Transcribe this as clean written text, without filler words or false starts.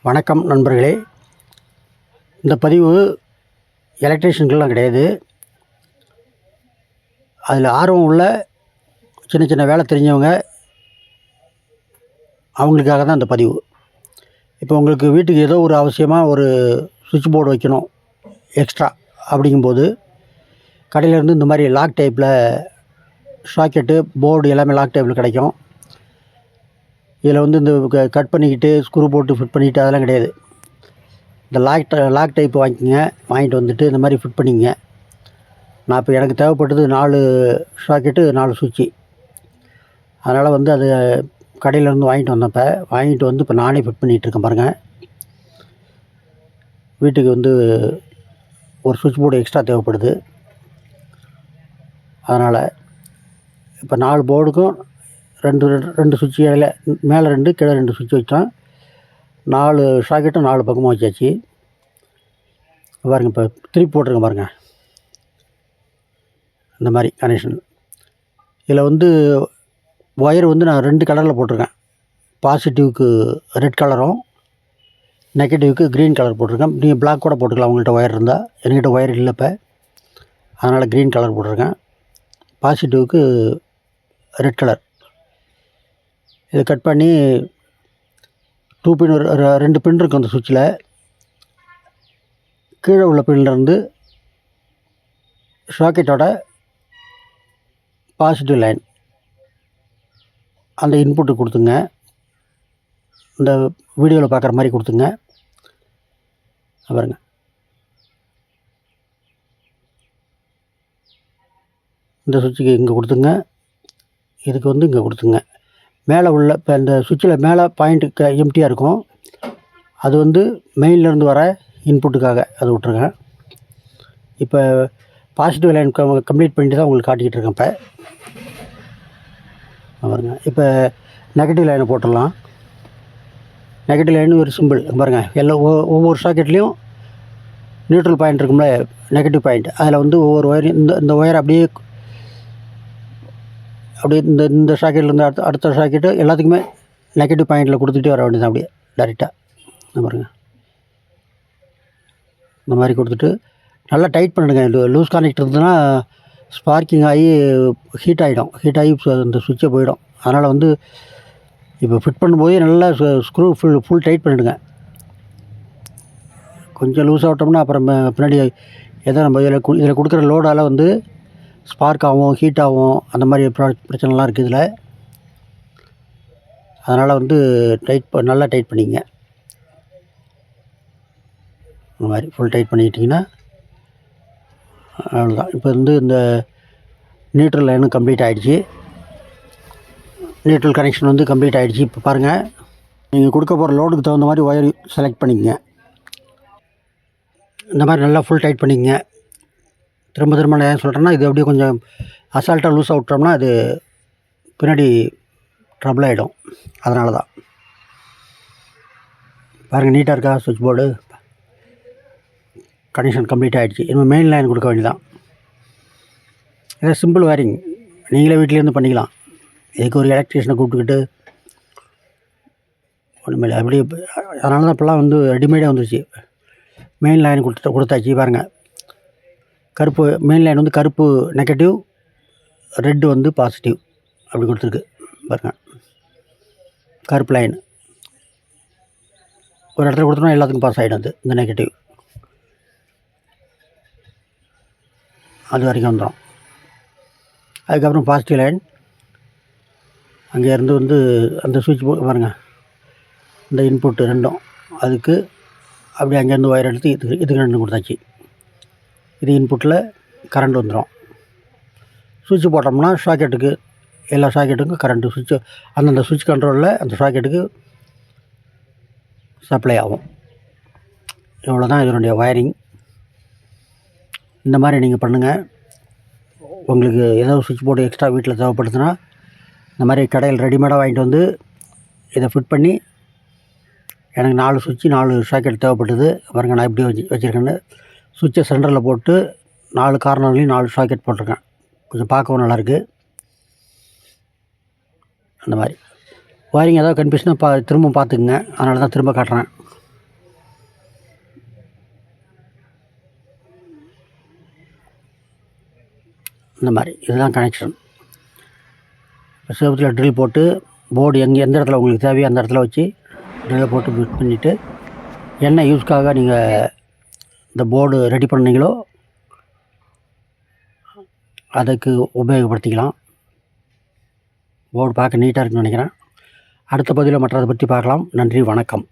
வணக்கம் நண்பர்களே. இந்த பதிவு எலக்ட்ரீஷியன்கெல்லாம் கிடையாது. அதில் ஆர்வம் உள்ள சின்ன சின்ன வேலை தெரிஞ்சவங்க அவங்களுக்காக தான் இந்த பதிவு. இப்போ உங்களுக்கு வீட்டுக்கு ஏதோ ஒரு அவசியமாக ஒரு சுவிட்ச் போர்டு வைக்கணும் எக்ஸ்ட்ரா அப்படிங்கும்போது கடையிலேருந்து இந்த மாதிரி லாக் டைப்பில் சாக்கெட்டு போர்டு எல்லாமே லாக் டைப்பில் கிடைக்கும். இதில் இந்த கட் பண்ணிக்கிட்டு ஸ்க்ரூ போட்டு ஃபிட் பண்ணிக்கிட்டு அதெல்லாம் கிடையாது. இந்த லாக் டைப் வாங்கிட்டு வந்துட்டு இந்த மாதிரி ஃபிட் பண்ணிங்க. நான் இப்போ எனக்கு தேவைப்பட்டது 4 சாக்கெட்டு 4 சுவிட்சு. அதனால் அது கடையிலேருந்து வாங்கிட்டு வந்து இப்போ நானே ஃபிட் பண்ணிகிட்ருக்கேன் பாருங்கள். வீட்டுக்கு ஒரு சுவிட்ச் போர்டு எக்ஸ்ட்ரா தேவைப்படுது. அதனால் இப்போ 4 போர்டுக்கும் ரெண்டு சுவிட்சு இடையில மேலே 2 கீழே 2 சுவிட்ச் வச்சோம். 4 சாக்கெட்டும் 4 பக்கமாக வச்சாச்சு. பாருங்கள், இப்போ திருப்பி போட்டிருக்கேன் பாருங்கள். இந்த மாதிரி கனெக்ஷன். இதில் ஒயர் நான் 2 கலரில் போட்டிருக்கேன். பாசிட்டிவ்க்கு ரெட் கலரும் நெகட்டிவ்க்கு க்ரீன் கலர் போட்டிருக்கேன். நீங்கள் பிளாக் கூட போட்டுக்கலாம் உங்கள்கிட்ட ஒயர் இருந்தால். என்கிட்ட ஒயர் இல்லை இப்போ, அதனால் க்ரீன் கலர் போட்டிருக்கேன். பாசிட்டிவ்க்கு ரெட் கலர். இதை கட் பண்ணி 2 பின் 2 பின் இருக்கும் அந்த சுவிட்சில். கீழே உள்ள பின்லேருந்து சாக்கெட்டோட பாசிட்டிவ் லைன் அந்த இன்புட்டு கொடுத்துங்க. இந்த வீடியோவில் பார்க்குற மாதிரி கொடுத்துங்க. பாருங்க, இந்த சுவிட்சுக்கு இங்கே கொடுத்துங்க, இதுக்கு இங்கே கொடுத்துங்க. மேலே உள்ள இப்போ இந்த சுவிட்சில் மேலே பாயிண்ட்டு எம்டியாக இருக்கும். அது மெயின்லேருந்து வர இன்புட்டுக்காக அது விட்ருங்க. இப்போ பாசிட்டிவ் லைன் கம்ப்ளீட் பண்ணிட்டு தான் உங்களுக்கு காட்டிக்கிட்டு இருக்கேன். இப்போ பாருங்க, இப்போ நெகட்டிவ் லைனை போட்டுடலாம். நெகட்டிவ் லைன் ஒரு சிம்பிள் பாருங்கள். ஒவ்வொரு சாக்கெட்லேயும் நியூட்ரல் பாயிண்ட் இருக்கும்ல, நெகட்டிவ் பாயிண்ட். அதில் ஒவ்வொரு ஒயரையும் இந்த ஒயர் அப்படியே இந்த சாக்கெட்லேருந்து அடுத்த சாக்கெட்டு எல்லாத்துக்குமே நெகட்டிவ் பாயிண்டில் கொடுத்துட்டே வர வேண்டியது. அப்படியே டைரெக்டாக பாருங்கள். இந்த மாதிரி கொடுத்துட்டு நல்லா டைட் பண்ணிடுங்க. லூஸ் கான்டெக்ட் இருந்ததுன்னா ஸ்பார்க்கிங் ஆகி ஹீட் ஆகி இந்த சுவிட்சை போயிடும். அதனால் இப்போ ஃபிட் பண்ணும்போதே நல்லா ஸ்க்ரூ ஃபுல் டைட் பண்ணிவிடுங்க. கொஞ்சம் லூஸ் ஆகிட்டோம்னா அப்புறம் பின்னாடி எதோ நம்ம இதில் கொடுக்குற லோடால் ஸ்பார்க் ஆகும், ஹீட் ஆகும், அந்த மாதிரி பிரச்சனைலாம் இருக்குது இதில். அதனால் நல்லா டைட் பண்ணிங்க. இந்த மாதிரி ஃபுல் டைட் பண்ணிக்கிட்டிங்கன்னா அவ்வளோதான். இப்போ இந்த நியூட்ரல் லைனும் கம்ப்ளீட் ஆகிடுச்சு. நியூட்ரல் கனெக்ஷன் கம்ப்ளீட் ஆகிடுச்சு. இப்போ பாருங்கள், நீங்கள் கொடுக்க போகிற லோடுக்கு தகுந்த மாதிரி ஒயர் செலக்ட் பண்ணிக்கங்க. இந்த மாதிரி நல்லா ஃபுல் டைட் பண்ணிக்கங்க. திரும்ப நான் ஏன் சொல்கிறேன்னா, இது அப்படியே கொஞ்சம் அசால்ட்டாக லூஸாக விட்டோம்னா அது பின்னாடி ட்ரபிள் ஆகிடும். அதனால தான். பாருங்கள், நீட்டாக இருக்கா சுவிட்ச் போர்டு. கனெக்ஷன் கம்ப்ளீட் ஆகிடுச்சு. இனிமேல் மெயின் லைன் கொடுக்க வேண்டியதான். இதை சிம்பிள் வயரிங் நீங்களே வீட்டிலேருந்து பண்ணிக்கலாம். இதுக்கு ஒரு எலக்ட்ரீஷியனை கூப்பிட்டுக்கிட்டு ஒன்றுமே அப்படியே. அதனால தான் இப்போல்லாம் ரெடிமேடாக வந்துருச்சு. மெயின் லைன் கொடுத்தாச்சு. பாருங்கள், கருப்பு மெயின் லைன் கருப்பு நெகட்டிவ், ரெட்டு பாசிட்டிவ் அப்படி கொடுத்துருக்கு பாருங்கள். கருப்பு லைன் ஒரு இடத்துல கொடுத்தோம்னா எல்லாத்துக்கும் பாஸ் ஆகிடும். இந்த நெகட்டிவ் அது வரைக்கும் வந்துடும். அதுக்கப்புறம் பாசிட்டிவ் லைன் அங்கேருந்து அந்த சுவிட்ச் பாருங்கள், இந்த இன்புட்டு ரெண்டும் அதுக்கு அப்படியே அங்கேருந்து ஒயர் எடுத்து இதுக்கு 2 கொடுத்தாச்சு. இது இன்புட்டில் கரண்ட் வந்துடும். சுவிட்சு போட்டோம்னா சாக்கெட்டுக்கு எல்லா சாக்கெட்டுக்கும் கரண்ட்டு சுவிட்சு அந்தந்த சுவிட்ச் கண்ட்ரோலில் அந்த சாக்கெட்டுக்கு சப்ளை ஆகும். இவ்வளோ தான் இதனுடைய ஒயரிங். இந்த மாதிரி நீங்கள் பண்ணுங்கள். உங்களுக்கு ஏதாவது சுவிட்ச் போர்டு எக்ஸ்ட்ரா வீட்டில் தேவைப்படுதுன்னா இந்த மாதிரி கடையில் ரெடிமேடாக வாங்கிட்டு இதை ஃபிட் பண்ணி. எனக்கு 4 சுவிட்சு 4 சாக்கெட் தேவைப்பட்டது. பாருங்கள், நான் எப்படி வச்சுருக்கேன்னு. சுவிட்சை சென்டரில் போட்டு 4 கார்னர்லேயும் 4 சாக்கெட் போட்டிருக்கேன். கொஞ்சம் பார்க்கவும் நல்லாயிருக்கு. அந்த மாதிரி ஒயரிங் ஏதாவது கன்ஃபியூஷனாக திரும்ப பார்த்துக்குங்க. அதனால தான் திரும்ப காட்டுறேன். இந்த மாதிரி இதுதான் கனெக்ஷன். செவுத்தில் ட்ரில் போட்டு போர்டு எந்த இடத்துல உங்களுக்கு தேவையோ அந்த இடத்துல வச்சு ட்ரில்லை போட்டு ஃபிட் பண்ணிவிட்டு என்ன யூஸ்க்காக நீங்கள் இந்த போர்டு ரெடி பண்ணீங்களோ அதுக்கு உபயோகப்படுத்திக்கலாம். போர்டு பார்க்க நீட்டாக இருக்குன்னு நினைக்கிறேன். அடுத்த பதிவில் மற்றதை பற்றி பார்க்கலாம். நன்றி, வணக்கம்.